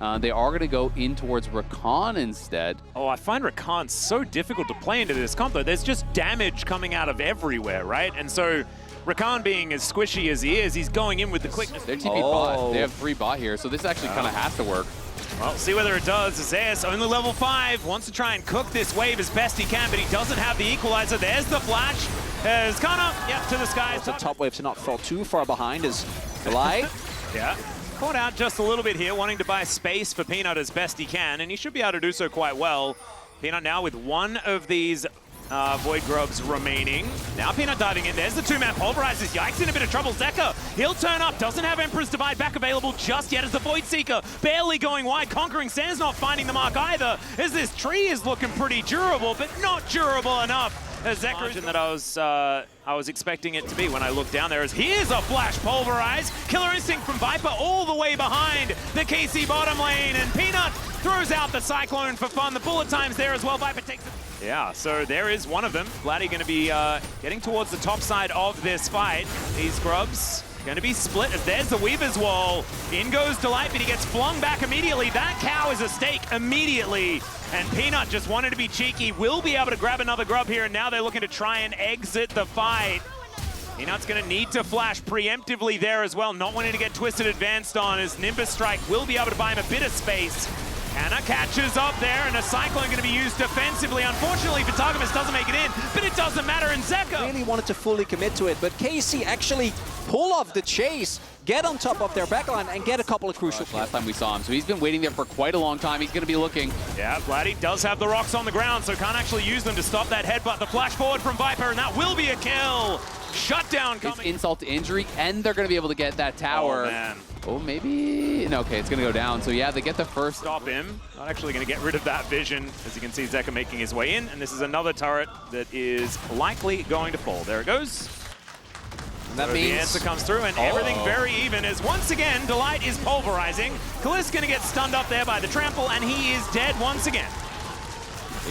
They are going to go in towards Rakan instead. Oh, I find Rakan so difficult to play into this comp, though. There's just damage coming out of everywhere, right? And so Rakan being as squishy as he is, he's going in with the quickness. They're TP bot. They have 3 bot here, so this actually kind of has to work. Well, see whether it does. Zeus, only level 5, wants to try and cook this wave as best he can, but he doesn't have the equalizer. There's the flash. As Kana, to the skies. It's a top wave to not fall too far behind is Delay. Yeah. Caught out just a little bit here, wanting to buy space for Peanut as best he can, and he should be able to do so quite well. Peanut now with one of these Void Grubs remaining. Now Peanut diving in. There's the 2-man pulverizes. Yikes, in a bit of trouble. Zeka, he'll turn up. Doesn't have Emperor's Divide back available just yet as the Void Seeker barely going wide. Conquering Sands not finding the mark either, as this tree is looking pretty durable, but not durable enough. As Zeka that I was expecting it to be when I looked down there. As here's a flash pulverize. Killer Instinct from Viper all the way behind the KC bottom lane, and Peanut throws out the Cyclone for fun. The bullet time's there as well. Viper takes it. Yeah, so there is one of them. Vladdy going to be getting towards the top side of this fight. These grubs going to be split as there's the Weaver's Wall. In goes Delight, but he gets flung back immediately. That cow is a stake immediately. And Peanut just wanted to be cheeky, will be able to grab another grub here, and now they're looking to try and exit the fight. Peanut's going to need to flash preemptively there as well, not wanting to get twisted advanced on, as Nimbus Strike will be able to buy him a bit of space. Anna catches up there, and a Cyclone going to be used defensively. Unfortunately, Vitagemus doesn't make it in, but it doesn't matter, and Zeka really wanted to fully commit to it, but KC actually pull off the chase, get on top of their backline, and get a couple of crucial kills. Last time we saw him, so he's been waiting there for quite a long time. He's going to be looking. Yeah, Vladdy does have the rocks on the ground, so can't actually use them to stop that headbutt. The flash forward from Viper, and that will be a kill. Shutdown coming. It's insult to injury, and they're going to be able to get that tower. Oh, man. Oh, maybe? No, okay, it's going to go down. So, yeah, they get the first. Stop him. Not actually going to get rid of that vision. As you can see, Zeka making his way in, and this is another turret that is likely going to fall. There it goes. And that so means the answer comes through, and everything very even, as once again, Delight is pulverizing. Kaliss going to get stunned up there by the trample, and he is dead once again.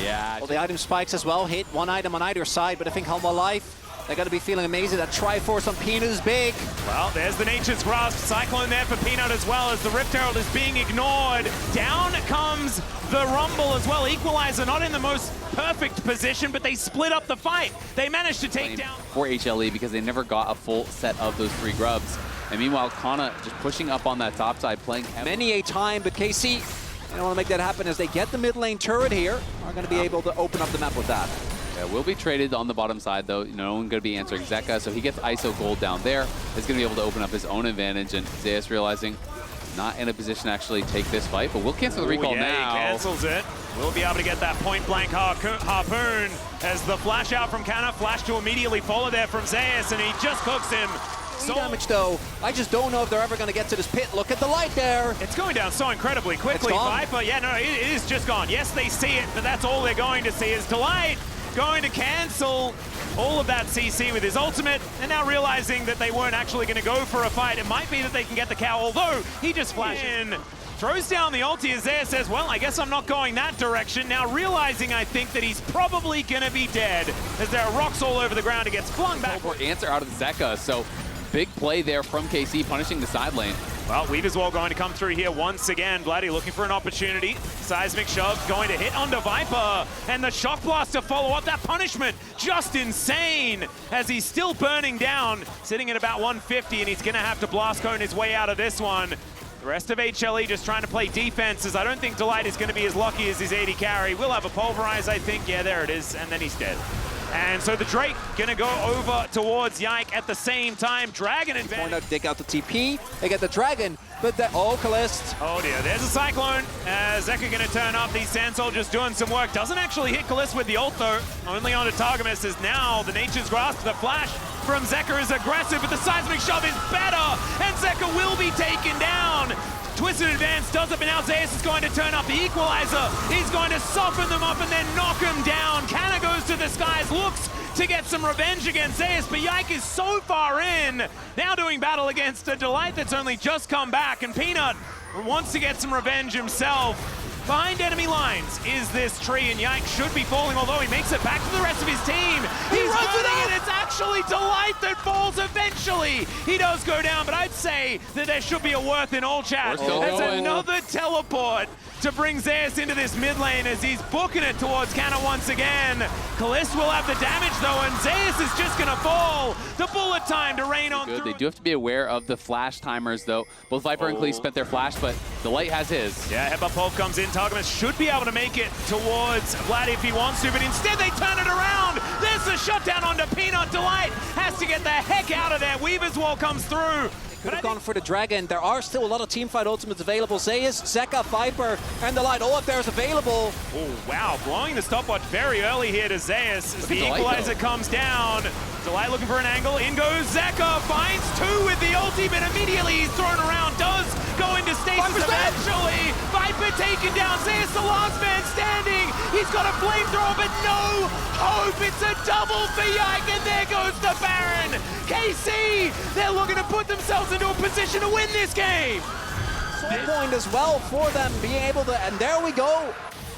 Yeah. Well, the item spikes as well, hit one item on either side, but I think Hanwha Life, they're going to be feeling amazing. That Triforce on Peanut is big. Well, there's the Nature's Grasp. Cyclone there for Peanut as well, as the Rift Herald is being ignored. Down comes the Rumble as well. Equalizer not in the most perfect position, but they split up the fight. They managed to take down for HLE because they never got a full set of those 3 grubs. And meanwhile, Kana just pushing up on that top side, playing heavily. Many a time, but KC, they don't want to make that happen as they get the mid lane turret here. Are going to be able to open up the map with that. Yeah, will be traded on the bottom side, though. No one going to be answering Zeka, so he gets ISO gold down there. He's going to be able to open up his own advantage, and Zeus realizing not in a position to actually take this fight, but we'll cancel the recall now. He cancels it. We'll be able to get that point-blank harpoon as the flash out from Kana, flash to immediately follow there from Zeus, and he just cooks him. So damage though, I just don't know if they're ever going to get to this pit. Look at the light there. It's going down so incredibly quickly. Viper, yeah, no, it is just gone. Yes, they see it, but that's all they're going to see is Delight going to cancel all of that CC with his ultimate, and now realizing that they weren't actually going to go for a fight. It might be that they can get the cow, although he just flashes in. Throws down the ulti as Zaya says, well, I guess I'm not going that direction. Now realizing, I think, that he's probably going to be dead as there are rocks all over the ground. It gets flung back. Answer out of Zeka, so big play there from KC, punishing the side lane. Well, Weaver's Wall going to come through here once again. Vladdy looking for an opportunity. Seismic shove going to hit onto Viper. And the Shock Blast to follow up. That punishment just insane as he's still burning down. Sitting at about 150, and he's going to have to blast cone his way out of this one. The rest of HLE just trying to play defenses. I don't think Delight is going to be as lucky as his AD carry. We'll have a Pulverize, I think. Yeah, there it is. And then he's dead. And so the Drake gonna go over towards Yike at the same time. Dragon advantage. Dig out the TP. They get the Dragon, but the Calist. Oh dear, there's a Cyclone. Zeka gonna turn up. These Sand Soldiers doing some work. Doesn't actually hit Calist with the ult though. Only on to Targamas as now the Nature's Grasp. The flash from Zeka is aggressive, but the Seismic Shove is better. And Zeka will be taken down. Twisted Advance does it, but now Zeus is going to turn up the Equalizer. He's going to soften them up and then knock him down. Kana goes to the skies, looks to get some revenge against Zeus, but Yike is so far in. Now doing battle against a Delight that's only just come back, and Peanut wants to get some revenge himself. behind enemy lines is this tree, and Yike should be falling, although he makes it back to the rest of his team. He's runs it running, up! and it's actually Delight that falls eventually. He does go down, but I'd say that there should be a worth in all chat. We're still There's going. another teleport to bring Zeus into this mid lane as he's booking it towards Canna once again. Kalist will have the damage though, and Zeus is just gonna fall. The bullet time to rain on Good. through. They do have to be aware of the flash timers though. Both Viper and Klee spent their flash, but Delight has his. Yeah, Headbutt Pulp comes in. Targamas should be able to make it towards Vlad if he wants to, but instead they turn it around. There's the shutdown onto Peanut. Delight has to get the heck out of there. Weaver's Wall comes through. Could have gone for the Dragon. There are still a lot of teamfight ultimates available. Zeus, Zeka, Viper, and Delight, all of theirs available. Oh, wow. Blowing the stopwatch very early here to Zeus as the Delight, equalizer though. comes down. Delight looking for an angle. In goes Zeka. Finds two with the ulti, but immediately he's thrown around. Does go into stasis Viper's dead. eventually. Viper taken down. Zeus, the last man standing. He's got a flamethrower, but no hope. It's a double for Yike, and there goes the Baron. KC, they're looking to put themselves into a position to win this game. Point as well for them being able to, and there we go.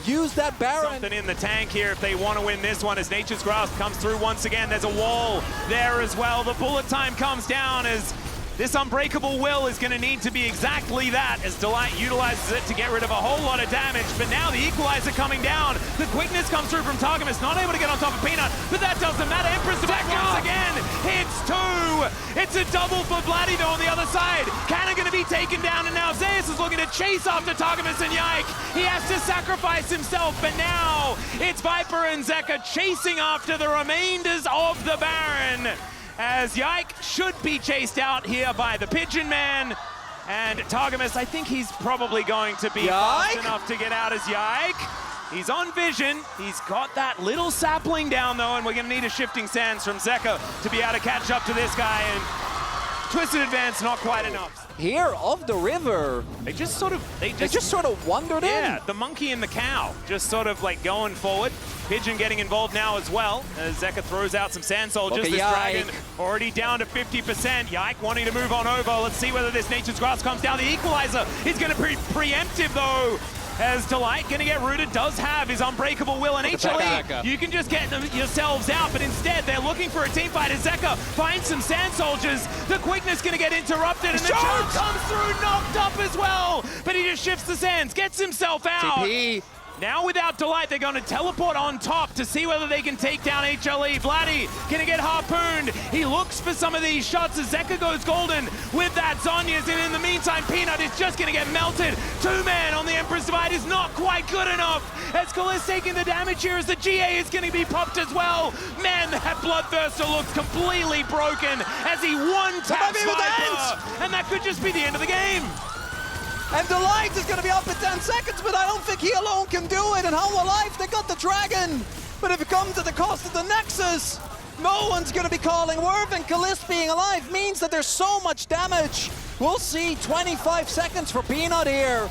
Use that Baron. Something in the tank here if they want to win this one as Nature's Grasp comes through once again. There's a wall there as well. The bullet time comes down as this Unbreakable Will is going to need to be exactly that as Delight utilizes it to get rid of a whole lot of damage. But now the equalizer coming down. The quickness comes through from Targamas, not able to get on top of Peanut, but that doesn't matter. Empress back once again. Hits two. It's a double for Vladdy though on the other side. Canna going to be taken down, and now Zeus is looking to chase after Targamas and Yike. He has to sacrifice himself, but now it's Viper and Zeka chasing after the remainders of the Baron. As Yike should be chased out here by the Pigeon Man. And Targamas, I think he's probably going to be fast enough to get out as Yike. He's on vision. He's got that little sapling down though, and we're going to need a shifting sands from Zeka to be able to catch up to this guy. And Twisted Advance, not quite enough. Here of the river. They just sort of wandered in. Yeah, the monkey and the cow just sort of like going forward. Pigeon getting involved now as well as Zeka throws out some sand soldiers. This Dragon already down to 50%. Yike wanting to move on over. Let's see whether this Nature's Grasp comes down. The equalizer is going to be preemptive though. As Delight going to get rooted, does have his Unbreakable Will, and HLE, you can just get them yourselves out, but instead they're looking for a team fight as Zeka finds some sand soldiers. The quickness going to get interrupted, and the charge comes through, knocked up as well, but he just shifts the sands, gets himself out. TP. Now without Delight, they're going to teleport on top to see whether they can take down HLE. Vladdy gonna get harpooned. He looks for some of these shots as Zeka goes golden with that Zhonya's, and in the meantime, Peanut is just gonna get melted. Two-man on the Empress Divide is not quite good enough as Kalist taking the damage here as the GA is gonna be popped as well. Man, that Bloodthirster looks completely broken as he one-taps Viper, and that could just be the end of the game. And Delight is going to be up in 10 seconds, but I don't think he alone can do it. And Hanwha Life, they got the Dragon. But if it comes at the cost of the Nexus, no one's going to be calling Worth, and Kalist being alive means that there's so much damage. We'll see 25 seconds for Peanut here.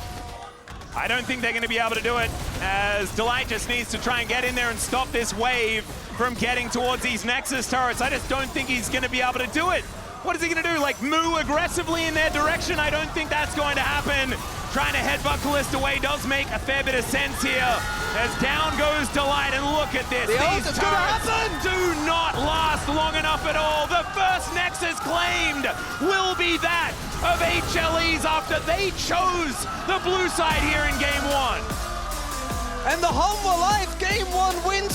I don't think they're going to be able to do it, as Delight just needs to try and get in there and stop this wave from getting towards these Nexus turrets. I just don't think he's going to be able to do it. What is he going to do? Like moo aggressively in their direction? I don't think that's going to happen. Trying to headbutt Kalist away does make a fair bit of sense here. As down goes Delight, and look at this. These turrets do not last long enough at all. The first Nexus claimed will be that of HLEs after they chose the blue side here in Game 1. And the Hanwha Life Game 1 win